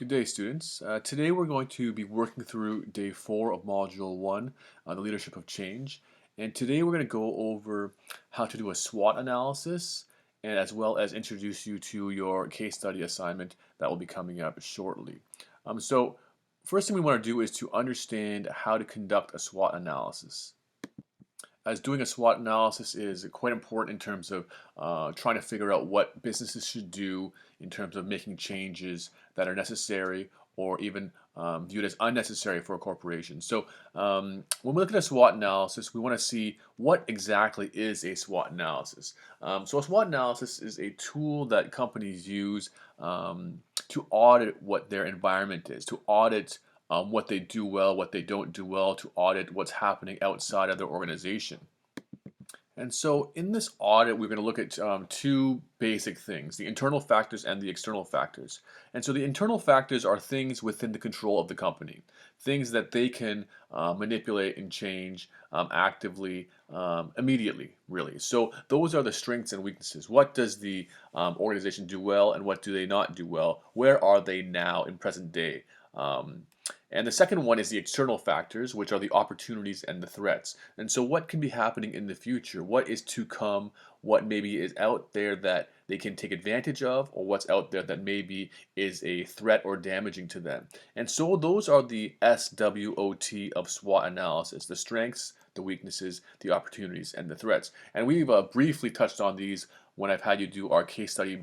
Good day, students. Today we're going to be working through day 4 of Module 1, the Leadership of Change. And today we're going to go over how to do a SWOT analysis and as well as introduce you to your case study assignment that will be coming up shortly. So first thing we want to do is to understand how to conduct a SWOT analysis. As doing a SWOT analysis is quite important in terms of trying to figure out what businesses should do in terms of making changes that are necessary or even viewed as unnecessary for a corporation. So when we look at a SWOT analysis, we want to see what exactly is a SWOT analysis. So a SWOT analysis is a tool that companies use to audit what their environment is, to audit what they do well, what they don't do well, to audit what's happening outside of their organization. And so in this audit, we're going to look at two basic things, the internal factors and the external factors. And so the internal factors are things within the control of the company, things that they can manipulate and change actively, immediately, really. So those are the strengths and weaknesses. What does the organization do well and what do they not do well? Where are they now in present day? And the second one is the external factors, which are the opportunities and the threats. And so what can be happening in the future? What is to come? What maybe is out there that they can take advantage of, or what's out there that maybe is a threat or damaging to them? And so those are the SWOT of SWOT analysis, the strengths, the weaknesses, the opportunities, and the threats. And we've briefly touched on these when I've had you do our case studies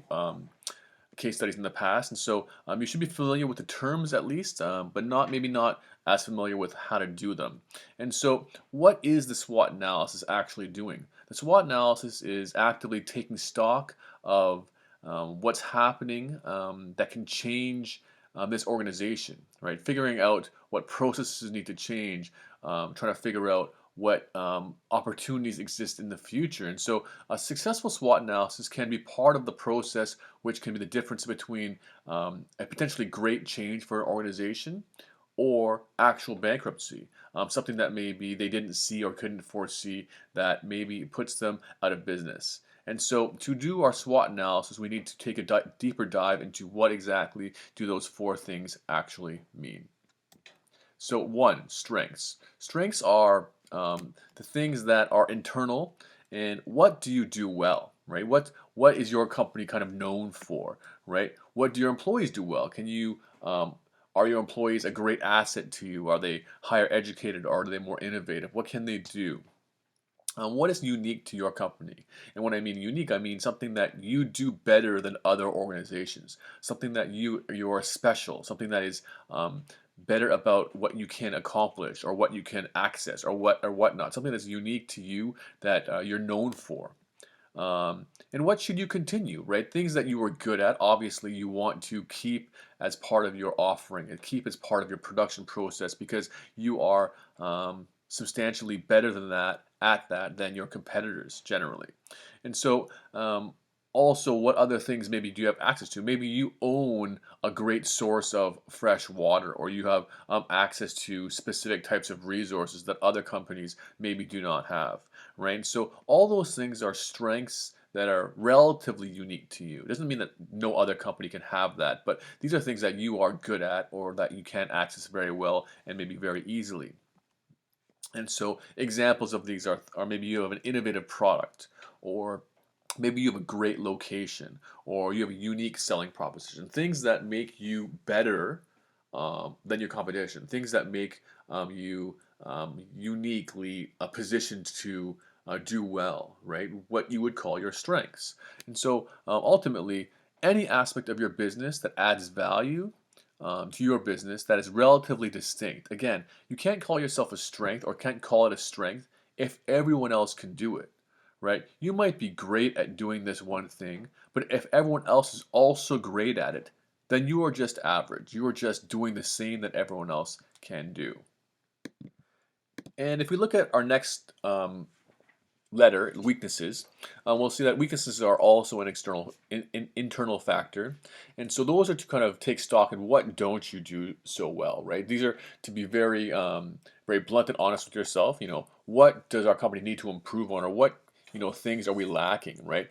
in the past, and so you should be familiar with the terms at least, but maybe not as familiar with how to do them. And so what is the SWOT analysis actually doing? The SWOT analysis is actively taking stock of what's happening that can change this organization, right? Figuring out what processes need to change, trying to figure out what opportunities exist in the future. And so a successful SWOT analysis can be part of the process, which can be the difference between a potentially great change for an organization or actual bankruptcy, something that maybe they didn't see or couldn't foresee that maybe puts them out of business. And so to do our SWOT analysis, we need to take a deeper dive into what exactly do those four things actually mean. So one, strengths. Strengths are the things that are internal, and what do you do well, right? What is your company kind of known for, right? What do your employees do well? Are your employees a great asset to you? Are they higher educated? Or are they more innovative? What can they do? What is unique to your company? And when I mean unique, I mean something that you do better than other organizations, something that you're special, something that is better about what you can accomplish or what you can access or whatnot, something that's unique to you that you're known for. And what should you continue, right? Things that you are good at, obviously you want to keep as part of your offering and keep as part of your production process because you are substantially better than that at that than your competitors generally. And so also, what other things maybe do you have access to? Maybe you own a great source of fresh water, or you have access to specific types of resources that other companies maybe do not have, right? So all those things are strengths that are relatively unique to you. It doesn't mean that no other company can have that, but these are things that you are good at or that you can access very well and maybe very easily. And so examples of these are maybe you have an innovative product, or maybe you have a great location, or you have a unique selling proposition, things that make you better than your competition, things that make you uniquely positioned to do well, right? What you would call your strengths. And so ultimately, any aspect of your business that adds value to your business that is relatively distinct. Again, you can't call yourself a strength or can't call it a strength if everyone else can do it, right? You might be great at doing this one thing, but if everyone else is also great at it, then you are just average. You are just doing the same that everyone else can do. And if we look at our next letter, weaknesses, we'll see that weaknesses are also an internal factor. And so those are to kind of take stock in what don't you do so well, right? These are to be very, very blunt and honest with yourself. What does our company need to improve on, or what, things are we lacking, right?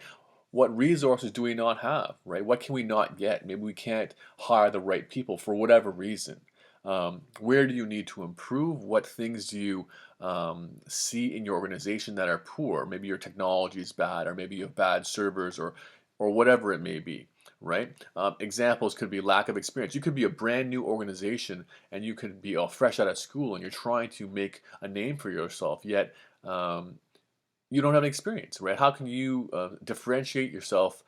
What resources do we not have, right? What can we not get? Maybe we can't hire the right people for whatever reason. Where do you need to improve? What things do you see in your organization that are poor? Maybe your technology is bad, or maybe you have bad servers, or whatever it may be, right? Examples could be lack of experience. You could be a brand new organization, and you could be all fresh out of school, and you're trying to make a name for yourself, yet um, you don't have any experience, right? How can you differentiate yourself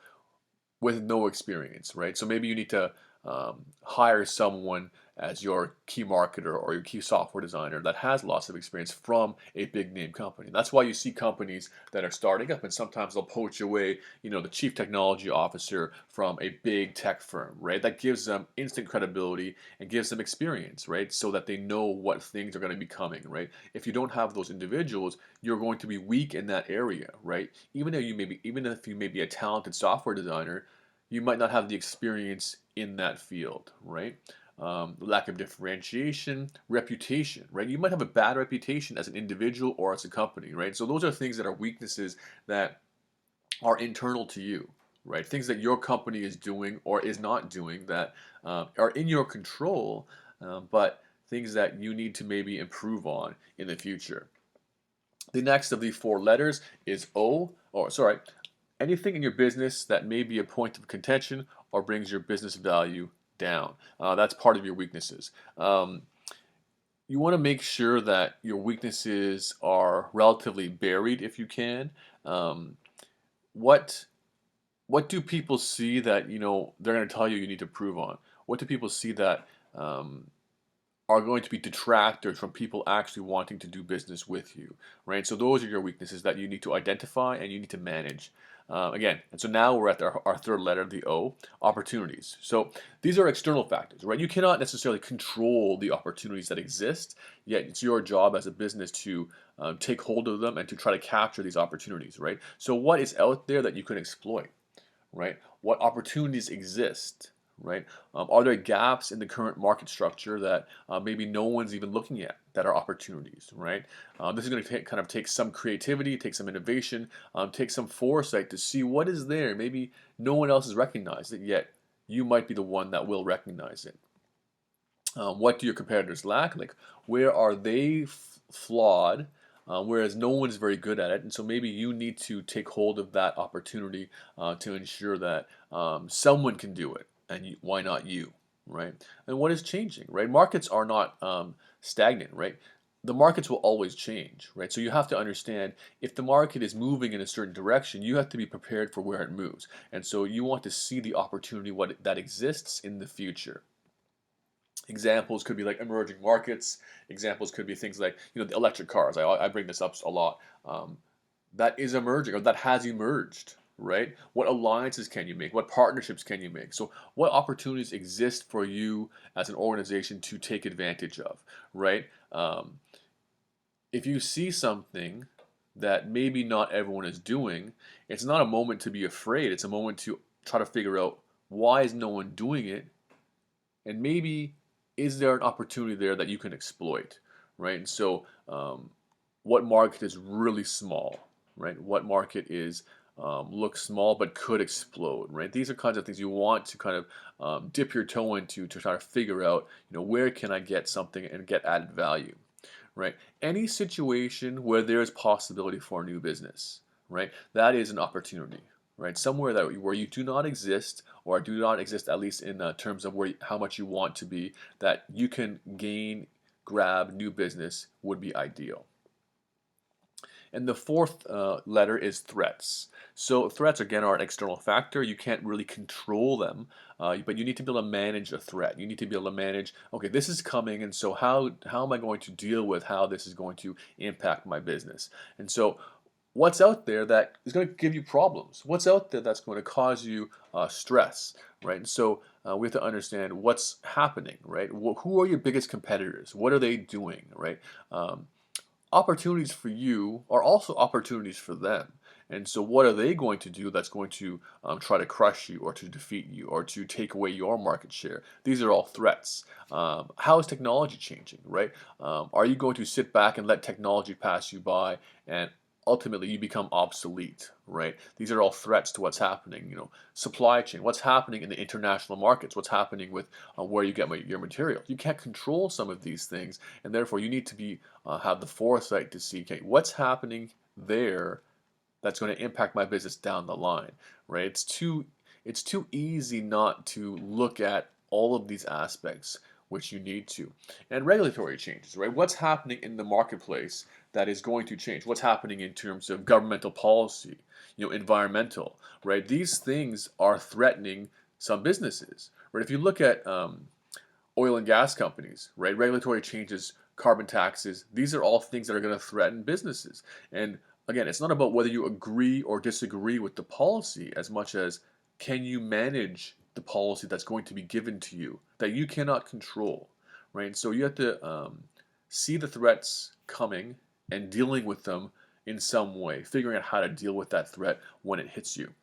with no experience, right? So maybe you need to hire someone as your key marketer or your key software designer that has lots of experience from a big name company. That's why you see companies that are starting up, and sometimes they'll poach away, the chief technology officer from a big tech firm, right? That gives them instant credibility and gives them experience, right? So that they know what things are going to be coming, right? If you don't have those individuals, you're going to be weak in that area, right? Even if you may be a talented software designer, you might not have the experience in that field, right? Lack of differentiation, reputation, right? You might have a bad reputation as an individual or as a company, right? So those are things that are weaknesses that are internal to you, right? Things that your company is doing or is not doing that are in your control, but things that you need to maybe improve on in the future. The next of the four letters is O, or sorry, anything in your business that may be a point of contention or brings your business value down. That's part of your weaknesses. You want to make sure that your weaknesses are relatively buried if you can. Um, what what do people see that they're going to tell you you need to improve on? What do people see that are going to be detractors from people actually wanting to do business with you, right? So those are your weaknesses that you need to identify and you need to manage. Again, and so now we're at our third letter, the O, opportunities. So these are external factors, right? You cannot necessarily control the opportunities that exist, yet it's your job as a business to take hold of them and to try to capture these opportunities, right? So what is out there that you can exploit, right? What opportunities exist, right? Are there gaps in the current market structure that maybe no one's even looking at that are opportunities, right? This is going to kind of take some creativity, take some innovation, take some foresight to see what is there. Maybe no one else has recognized it yet. You might be the one that will recognize it. What do your competitors lack? Like, where are they flawed? Whereas no one's very good at it, and so maybe you need to take hold of that opportunity to ensure that someone can do it, and why not you, right? And what is changing, right? Markets are not stagnant, right? The markets will always change, right? So you have to understand if the market is moving in a certain direction, you have to be prepared for where it moves, and so you want to see the opportunity that exists in the future. Examples could be like emerging markets. Examples could be things like the electric cars. I bring this up a lot. That is emerging or that has emerged, right? What alliances can you make? What partnerships can you make? So what opportunities exist for you as an organization to take advantage of, right? If you see something that maybe not everyone is doing, it's not a moment to be afraid. It's a moment to try to figure out why is no one doing it, and maybe is there an opportunity there that you can exploit, right? And so, what market is really small, right? What market is looks small but could explode, right? These are kinds of things you want to kind of dip your toe into to try to figure out, where can I get something and get added value, right? Any situation where there is possibility for a new business, right? That is an opportunity, right? Somewhere where you do not exist, or do not exist at least in terms of how much you want to be, that you can grab new business would be ideal. And the fourth letter is threats. So threats, again, are an external factor. You can't really control them, but you need to be able to manage a threat. You need to be able to manage, okay, this is coming, and so how am I going to deal with how this is going to impact my business? And so what's out there that is going to give you problems? What's out there that's going to cause you stress, right? And so we have to understand what's happening, right? Who are your biggest competitors? What are they doing, right? Opportunities for you are also opportunities for them. And so, what are they going to do that's going to try to crush you or to defeat you or to take away your market share? These are all threats. How is technology changing, right? Are you going to sit back and let technology pass you by and ultimately you become obsolete, right? These are all threats to what's happening. Supply chain, what's happening in the international markets, what's happening with where you get your material. You can't control some of these things, and therefore you need to be have the foresight to see, okay, what's happening there that's going to impact my business down the line, right? It's too easy not to look at all of these aspects, which you need to. And regulatory changes, right? What's happening in the marketplace that is going to change? What's happening in terms of governmental policy, environmental, right? These things are threatening some businesses, right? If you look at oil and gas companies, right? Regulatory changes, carbon taxes, these are all things that are going to threaten businesses. And again, it's not about whether you agree or disagree with the policy as much as can you manage the policy that's going to be given to you that you cannot control, right? So you have to see the threats coming and dealing with them in some way, figuring out how to deal with that threat when it hits you.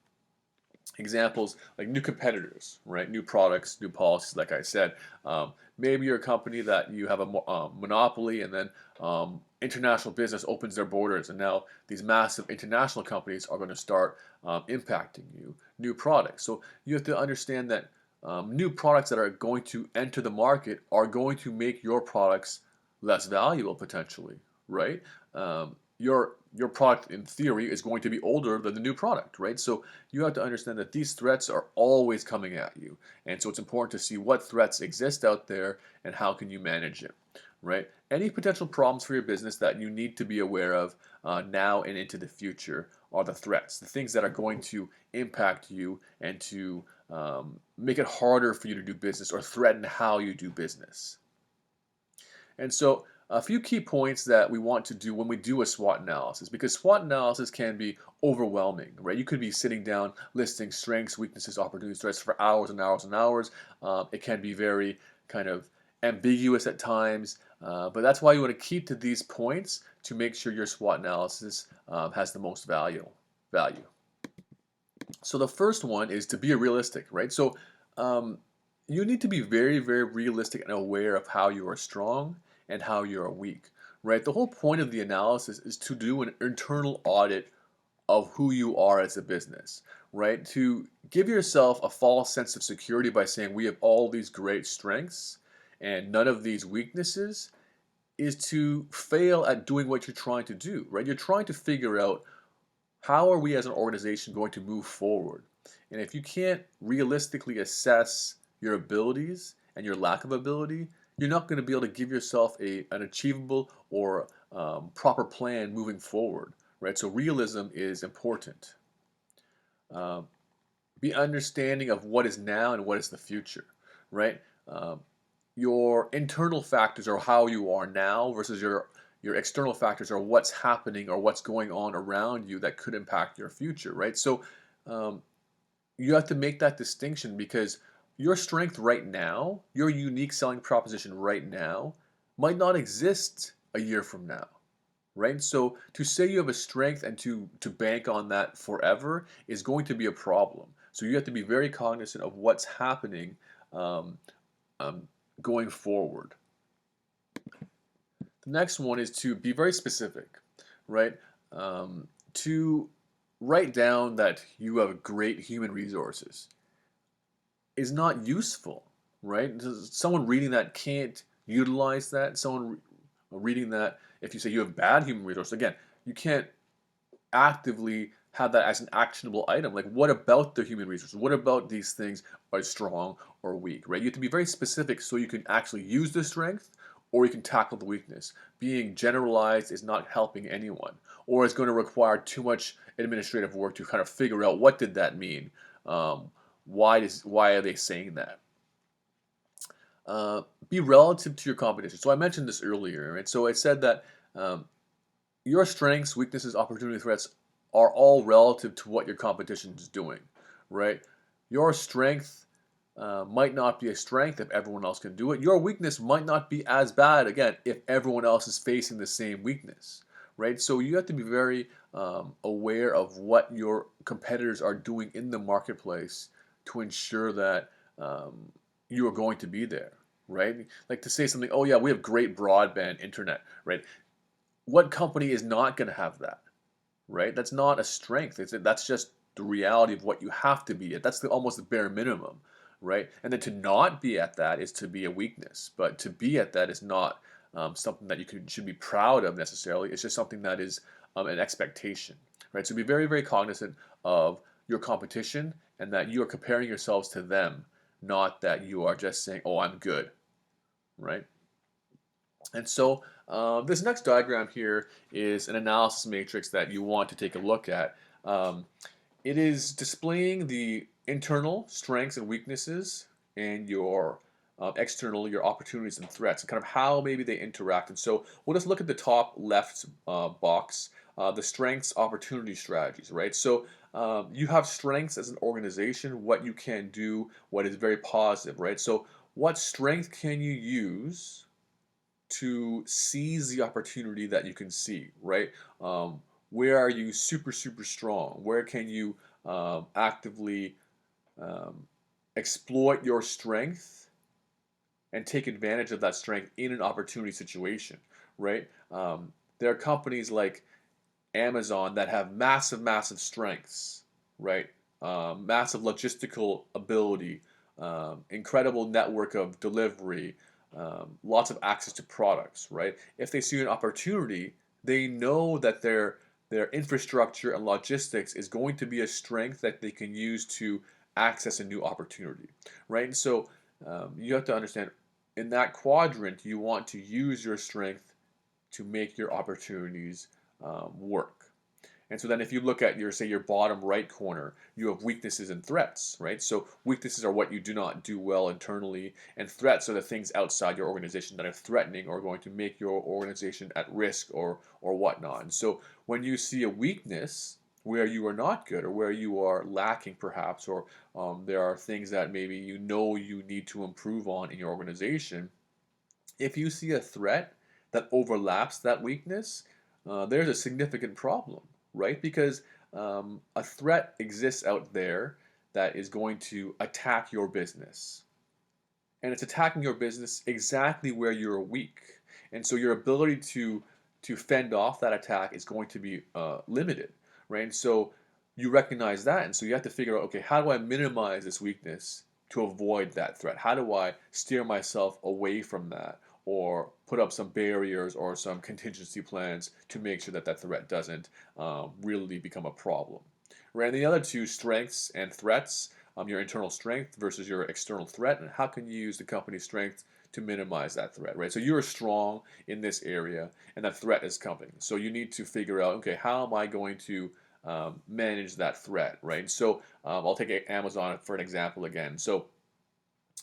Examples like new competitors, right? New products, new policies. Like I said, maybe you're a company that you have a monopoly, and then international business opens their borders, and now these massive international companies are going to start impacting you. New products. So you have to understand that new products that are going to enter the market are going to make your products less valuable potentially, right? Your product in theory is going to be older than the new product, right? So you have to understand that these threats are always coming at you, and so it's important to see what threats exist out there and how can you manage it, right? Any potential problems for your business that you need to be aware of now and into the future are the threats, the things that are going to impact you and to make it harder for you to do business or threaten how you do business. And so a few key points that we want to do when we do a SWOT analysis, because SWOT analysis can be overwhelming, right? You could be sitting down listing strengths, weaknesses, opportunities, threats for hours and hours and hours. It can be very kind of ambiguous at times, but that's why you want to keep to these points to make sure your SWOT analysis has the most value. So the first one is to be realistic, right? So you need to be very, very realistic and aware of how you are strong and how you are weak, right? The whole point of the analysis is to do an internal audit of who you are as a business, right? To give yourself a false sense of security by saying we have all these great strengths and none of these weaknesses is to fail at doing what you're trying to do, right? You're trying to figure out how are we as an organization going to move forward? And if you can't realistically assess your abilities and your lack of ability, you're not going to be able to give yourself an achievable or proper plan moving forward, right? So realism is important. Be understanding of what is now and what is the future, right? Your internal factors are how you are now versus your external factors are what's happening or what's going on around you that could impact your future, right? So you have to make that distinction because your strength right now, your unique selling proposition right now, might not exist a year from now, right? So to say you have a strength and to bank on that forever is going to be a problem. So you have to be very cognizant of what's happening going forward. The next one is to be very specific, right? To write down that you have great human resources is not useful, right? Someone reading that can't utilize that. Someone reading that, if you say you have bad human resources, again, you can't actively have that as an actionable item. Like, what about the human resources? What about these things are strong or weak, right? You have to be very specific so you can actually use the strength or you can tackle the weakness. Being generalized is not helping anyone, or it's going to require too much administrative work to kind of figure out what did that mean. Why are they saying that? Be relative to your competition. So I mentioned this earlier, right? So I said that your strengths, weaknesses, opportunity, threats are all relative to what your competition is doing, right? Your strength might not be a strength if everyone else can do it. Your weakness might not be as bad, again, if everyone else is facing the same weakness, right? So you have to be very aware of what your competitors are doing in the marketplace to ensure that you are going to be there, right? Like to say something, oh yeah, we have great broadband internet, right? What company is not going to have that, right? That's not a strength. That's just the reality of what you have to be at. That's almost the bare minimum, right? And then to not be at that is to be a weakness. But to be at that is not something that should be proud of necessarily. It's just something that is an expectation, right? So be very, very cognizant of your competition and that you are comparing yourselves to them, not that you are just saying, "Oh, I'm good," right? And so this next diagram here is an analysis matrix that you want to take a look at. Um, it is displaying the internal strengths and weaknesses and your external, your opportunities and threats, and kind of how maybe they interact. And so we'll just look at the top left box, the strengths, opportunity strategies, right? So you have strengths as an organization, what you can do, what is very positive, right? So what strength can you use to seize the opportunity that you can see, right? Where are you super, super strong? Where can you actively um, exploit your strength and take advantage of that strength in an opportunity situation, right? There are companies like Amazon that have massive, massive strengths, right? Massive logistical ability, incredible network of delivery, lots of access to products, right? If they see an opportunity, they know that their infrastructure and logistics is going to be a strength that they can use to access a new opportunity, right? And so you have to understand in that quadrant, you want to use your strength to make your opportunities work. And so then if you look at your, say, your bottom right corner, you have weaknesses and threats, right? So weaknesses are what you do not do well internally, and threats are the things outside your organization that are threatening or going to make your organization at risk or whatnot. And so when you see a weakness where you are not good or where you are lacking perhaps, or there are things that maybe you know you need to improve on in your organization, if you see a threat that overlaps that weakness, there's a significant problem, right? Because a threat exists out there that is going to attack your business. And it's attacking your business exactly where you're weak. And so your ability to fend off that attack is going to be limited, right? And so you recognize that, and so you have to figure out, okay, how do I minimize this weakness to avoid that threat? How do I steer myself away from that, or put up some barriers or some contingency plans to make sure that that threat doesn't really become a problem, right? And the other two, strengths and threats, your internal strength versus your external threat, and how can you use the company's strength to minimize that threat, right? So you're strong in this area, and that threat is coming. So you need to figure out, okay, how am I going to manage that threat, right? So I'll take Amazon for an example again. So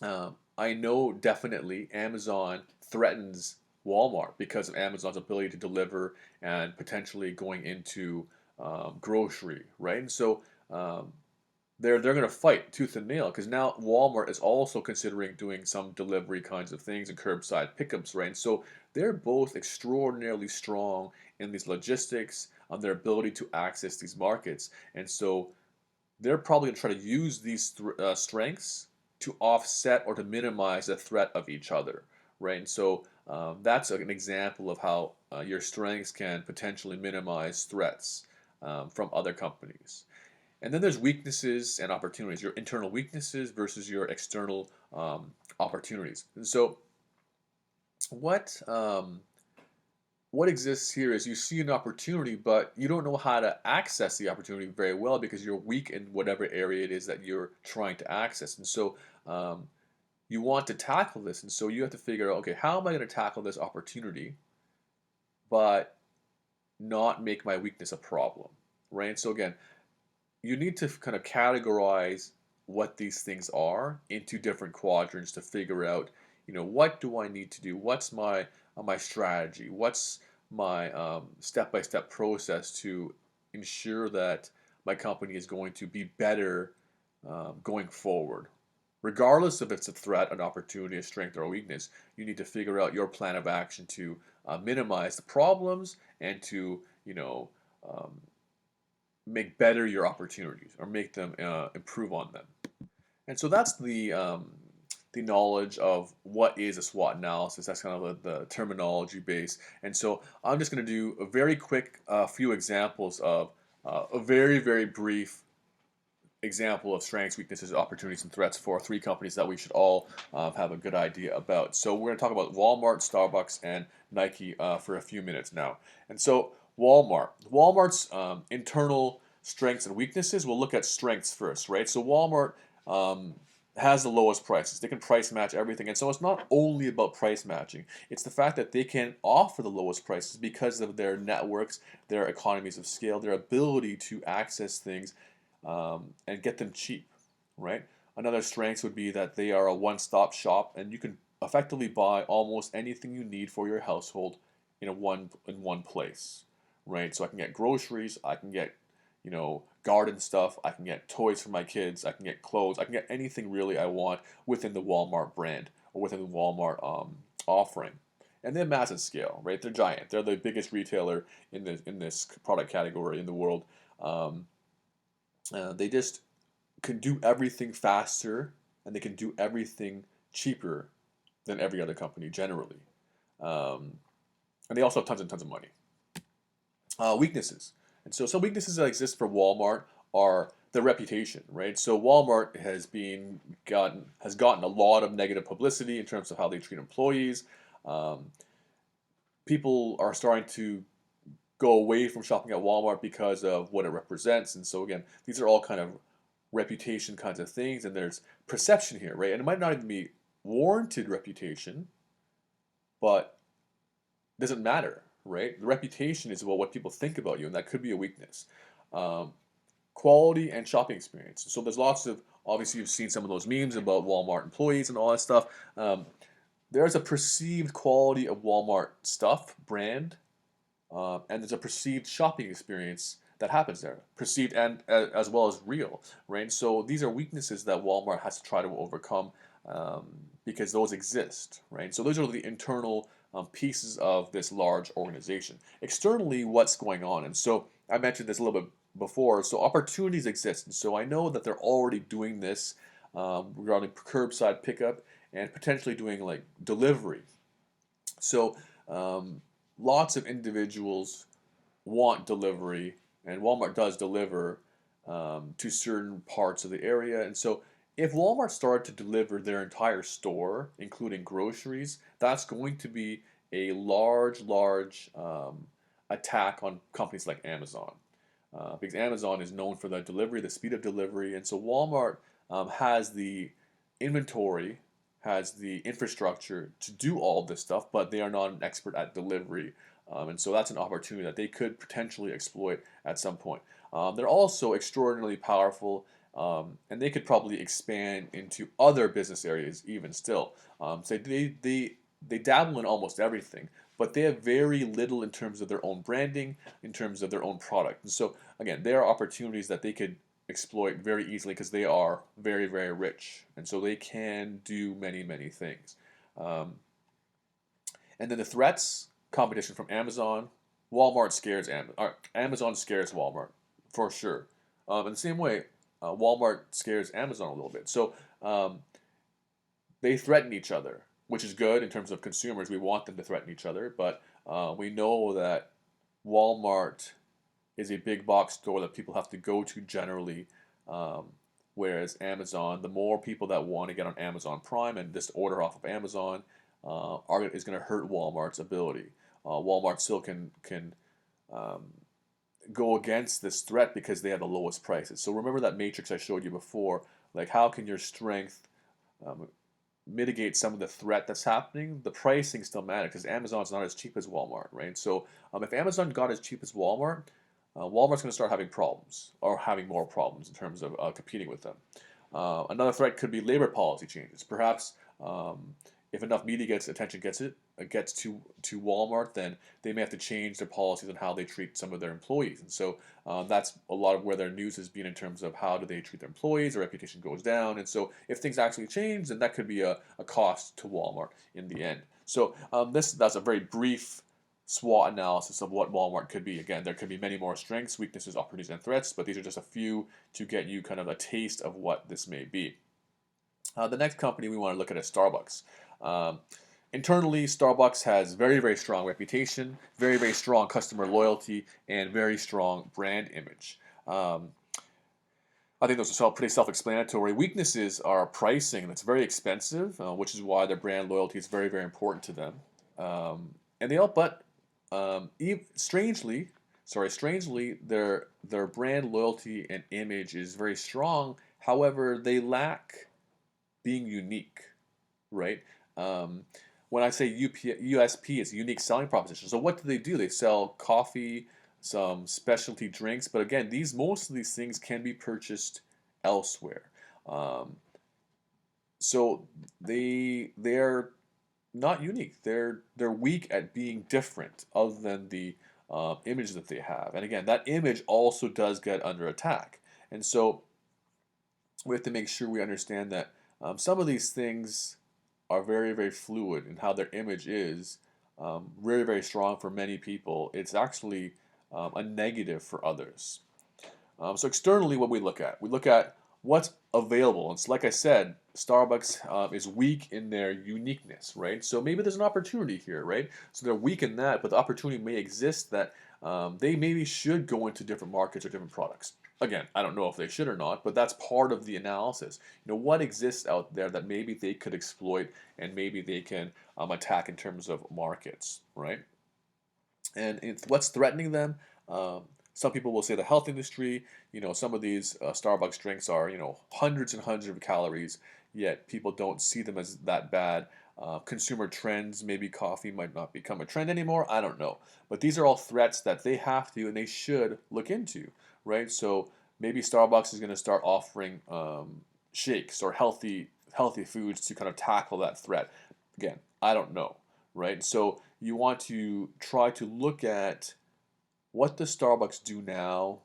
I know definitely Amazon threatens Walmart because of Amazon's ability to deliver and potentially going into grocery, right? And so they're going to fight tooth and nail because now Walmart is also considering doing some delivery kinds of things and curbside pickups, right? And so they're both extraordinarily strong in these logistics, on their ability to access these markets, and so they're probably going to try to use these strengths to offset or to minimize the threat of each other, right? And so that's an example of how your strengths can potentially minimize threats from other companies. And then there's weaknesses and opportunities, your internal weaknesses versus your external opportunities. And so what what exists here is you see an opportunity, but you don't know how to access the opportunity very well because you're weak in whatever area it is that you're trying to access. And so you want to tackle this. And so you have to figure out, okay, how am I going to tackle this opportunity, but not make my weakness a problem, right? And so again, you need to kind of categorize what these things are into different quadrants to figure out, what do I need to do? What's my strategy? What's my step-by-step process to ensure that my company is going to be better going forward? Regardless if it's a threat, an opportunity, a strength, or a weakness, you need to figure out your plan of action to minimize the problems and to, um, make better your opportunities or make them improve on them. And so that's the knowledge of what is a SWOT analysis. That's kind of the terminology base. And so I'm just going to do a very quick few examples of A very, very brief example of strengths, weaknesses, opportunities, and threats for three companies that we should all have a good idea about. So we're going to talk about Walmart, Starbucks, and Nike for a few minutes now. And so Walmart's internal strengths and weaknesses. We'll look at strengths first, right? So Walmart um, has the lowest prices. They can price match everything, and so it's not only about price matching. It's the fact that they can offer the lowest prices because of their networks, their economies of scale, their ability to access things and get them cheap, right? Another strength would be that they are a one-stop shop, and you can effectively buy almost anything you need for your household in one place, right? So I can get groceries, I can get garden stuff, I can get toys for my kids, I can get clothes, I can get anything really I want within the Walmart brand or within the Walmart offering. And they're massive scale, right? They're giant. They're the biggest retailer in this product category in the world. Um, they just can do everything faster and they can do everything cheaper than every other company generally. Um, and they also have tons and tons of money. Weaknesses. And so some weaknesses that exist for Walmart are their reputation, right? So Walmart has gotten a lot of negative publicity in terms of how they treat employees. Um, People are starting to go away from shopping at Walmart because of what it represents. And so again, these are all kind of reputation kinds of things, and there's perception here, right? And it might not even be warranted reputation, but it doesn't matter, right? The reputation is about what people think about you, and that could be a weakness. Um, Quality and shopping experience. So there's lots of, obviously you've seen some of those memes about Walmart employees and all that stuff. There's a perceived quality of Walmart stuff, brand, and there's a perceived shopping experience that happens there, perceived and as well as real, right? So these are weaknesses that Walmart has to try to overcome um, because those exist, right? So those are the internal pieces of this large organization. Externally, what's going on? And so I mentioned this a little bit before. So opportunities exist, and so I know that they're already doing this regarding curbside pickup and potentially doing like delivery. So lots of individuals want delivery, and Walmart does deliver to certain parts of the area. And so, if Walmart started to deliver their entire store, including groceries, that's going to be a large attack on companies like Amazon. Because Amazon is known for the delivery, the speed of delivery, and so Walmart has the inventory, has the infrastructure to do all this stuff, but they are not an expert at delivery. And so that's an opportunity that they could potentially exploit at some point. They're also extraordinarily powerful, and they could probably expand into other business areas even still. So they dabble in almost everything, but they have very little in terms of their own branding, in terms of their own product. And so again, there are opportunities that they could exploit very easily because they are very, very rich, and so they can do many things. Um, and then the threats, competition from Amazon. Amazon scares Walmart for sure. In the same way, Walmart scares Amazon a little bit. So they threaten each other, which is good in terms of consumers. We want them to threaten each other, but we know that Walmart is a big box store that people have to go to generally. Um, Whereas Amazon, the more people that want to get on Amazon Prime and just order off of Amazon, is going to hurt Walmart's ability. Walmart still can um, go against this threat because they have the lowest prices. So remember that matrix I showed you before. Like, how can your strength um, mitigate some of the threat that's happening? The pricing still matters because Amazon's not as cheap as Walmart, right? So if Amazon got as cheap as Walmart, Walmart's going to start having problems or having more problems in terms of competing with them. Another threat could be labor policy changes. Perhaps if enough media gets to Walmart, then they may have to change their policies on how they treat some of their employees. And so that's a lot of where their news has been in terms of how do they treat their employees. Their reputation goes down. And so if things actually change, then that could be a cost to Walmart in the end. So that's a very brief SWOT analysis of what Walmart could be. Again, there could be many more strengths, weaknesses, opportunities, and threats, but these are just a few to get you kind of a taste of what this may be. The next company we want to look at is Starbucks. Um, Internally, Starbucks has very, very strong reputation, very, very strong customer loyalty, and very strong brand image. Um, I think those are pretty self-explanatory. Weaknesses are pricing that's very expensive, which is why their brand loyalty is very, very important to them. And they all, but strangely, strangely, their brand loyalty and image is very strong. However, they lack being unique, right? Um, when I say USP, it's unique selling proposition. So what do? They sell coffee, some specialty drinks, but again, most of these things can be purchased elsewhere. Um, so they're not unique. They're weak at being different, other than the image that they have. And again, that image also does get under attack. And so we have to make sure we understand that some of these things are very, very fluid in how their image is. Very, very strong for many people. It's actually a negative for others. So externally, what we look at what's available. And so like I said, Starbucks is weak in their uniqueness, right? So maybe there's an opportunity here, right? So they're weak in that, but the opportunity may exist that they maybe should go into different markets or different products. Again, I don't know if they should or not, but that's part of the analysis. What exists out there that maybe they could exploit and maybe they can attack in terms of markets, right? And what's threatening them? Um, some people will say the health industry. Some of these Starbucks drinks are hundreds and hundreds of calories, yet people don't see them as that bad. Consumer trends, maybe coffee might not become a trend anymore. I don't know, but these are all threats that they have to and they should look into, right? So maybe Starbucks is going to start offering shakes or healthy foods to kind of tackle that threat. Again, I don't know, right? So you want to try to look at what does Starbucks do now,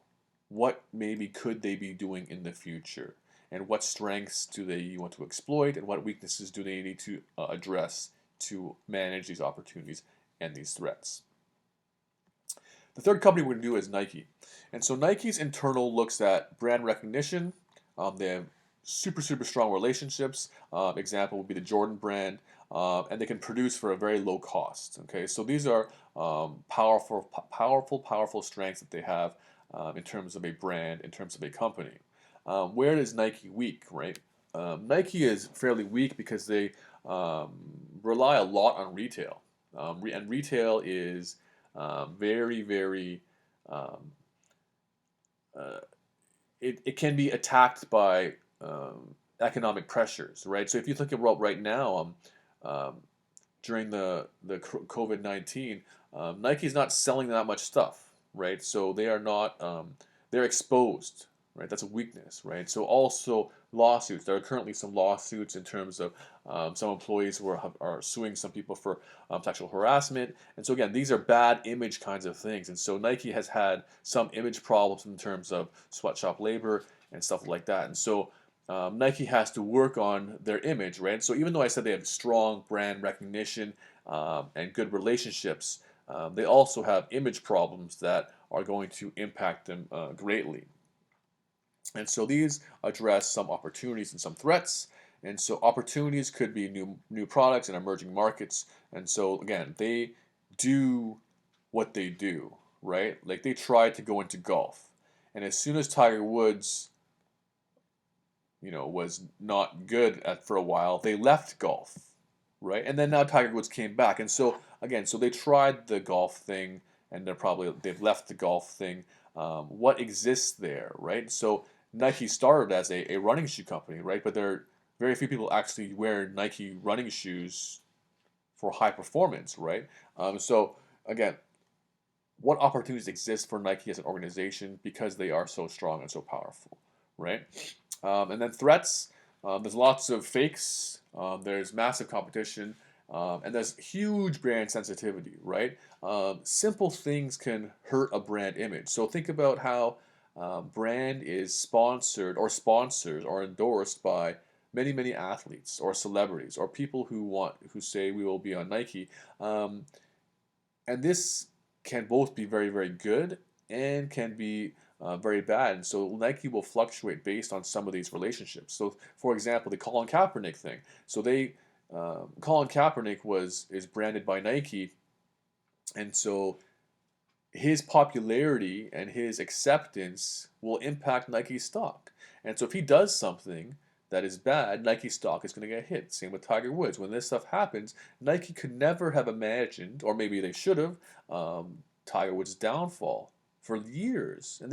what maybe could they be doing in the future, and what strengths do they want to exploit, and what weaknesses do they need to address to manage these opportunities and these threats. The third company we're going to do is Nike. And so Nike's internal looks at brand recognition. They have super, super strong relationships. Example would be the Jordan brand. And they can produce for a very low cost. Okay, so these are powerful strengths that they have in terms of a brand, in terms of a company. Where is Nike weak, right? Nike is fairly weak because they rely a lot on retail. And retail is very, very, um, uh, it can be attacked by economic pressures, right? So if you look at right now, um, during the COVID-19, Nike's not selling that much stuff, right? So they are not they're exposed, right? That's a weakness, right? So also lawsuits. There are currently some lawsuits in terms of some employees who are suing some people for sexual harassment. And so again, these are bad image kinds of things. And so Nike has had some image problems in terms of sweatshop labor and stuff like that. And so Nike has to work on their image, right? So even though I said they have strong brand recognition and good relationships, they also have image problems that are going to impact them greatly. And so these address some opportunities and some threats. And so opportunities could be new products and emerging markets. And so again, they do what they do, right? Like they tried to go into golf, and as soon as Tiger Woods was not good for a while, they left golf, right? And then now Tiger Woods came back, and so again, so they tried the golf thing, and they've left the golf thing. What exists there, right? So Nike started as a running shoe company, right? But there are very few people actually wear Nike running shoes for high performance, right? So again, what opportunities exist for Nike as an organization because they are so strong and so powerful, right? And then threats. There's lots of fakes. There's massive competition, and there's huge brand sensitivity, right? Simple things can hurt a brand image. So think about how brand is sponsored or sponsors or endorsed by many athletes or celebrities or people who say we will be on Nike, and this can both be very, very good and can be very bad. And so Nike will fluctuate based on some of these relationships. So, for example, the Colin Kaepernick thing. So Colin Kaepernick is branded by Nike, and so his popularity and his acceptance will impact Nike's stock. And so if he does something that is bad, Nike stock is going to get hit. Same with Tiger Woods. When this stuff happens, Nike could never have imagined, or maybe they should have, Tiger Woods' downfall for years. And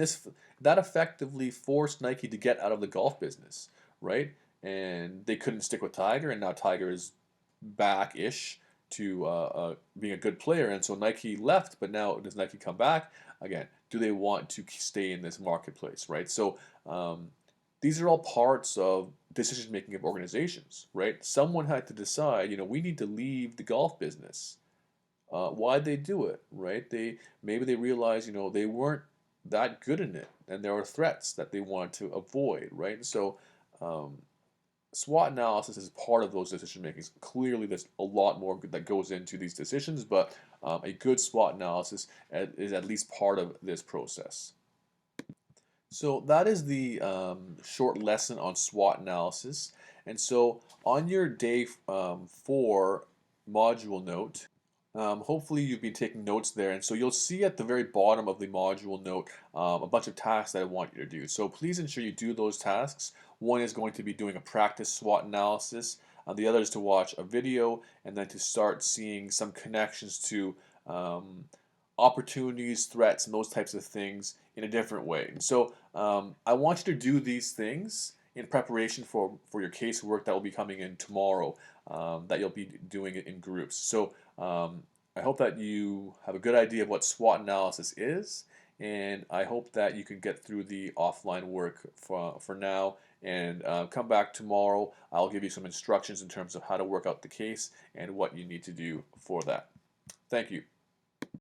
that effectively forced Nike to get out of the golf business, right? And they couldn't stick with Tiger, and now Tiger is back-ish to being a good player, and so Nike left. But now does Nike come back again? Do they want to stay in this marketplace, right? So these are all parts of decision making of organizations, right? Someone had to decide, we need to leave the golf business. Why'd they do it, right? Maybe they realized, they weren't that good in it, and there were threats that they wanted to avoid, right? So um, SWOT analysis is part of those decision makings. Clearly, there's a lot more that goes into these decisions, but a good SWOT analysis is at least part of this process. So that is the short lesson on SWOT analysis. And so on your day 4 module note, hopefully you've been taking notes there, and so you'll see at the very bottom of the module note a bunch of tasks that I want you to do. So please ensure you do those tasks. One is going to be doing a practice SWOT analysis. The other is to watch a video and then to start seeing some connections to opportunities, threats, and those types of things in a different way. And so I want you to do these things in preparation for your casework that will be coming in tomorrow, that you'll be doing it in groups. So I hope that you have a good idea of what SWOT analysis is, and I hope that you can get through the offline work for now, and come back tomorrow. I'll give you some instructions in terms of how to work out the case and what you need to do for that. Thank you.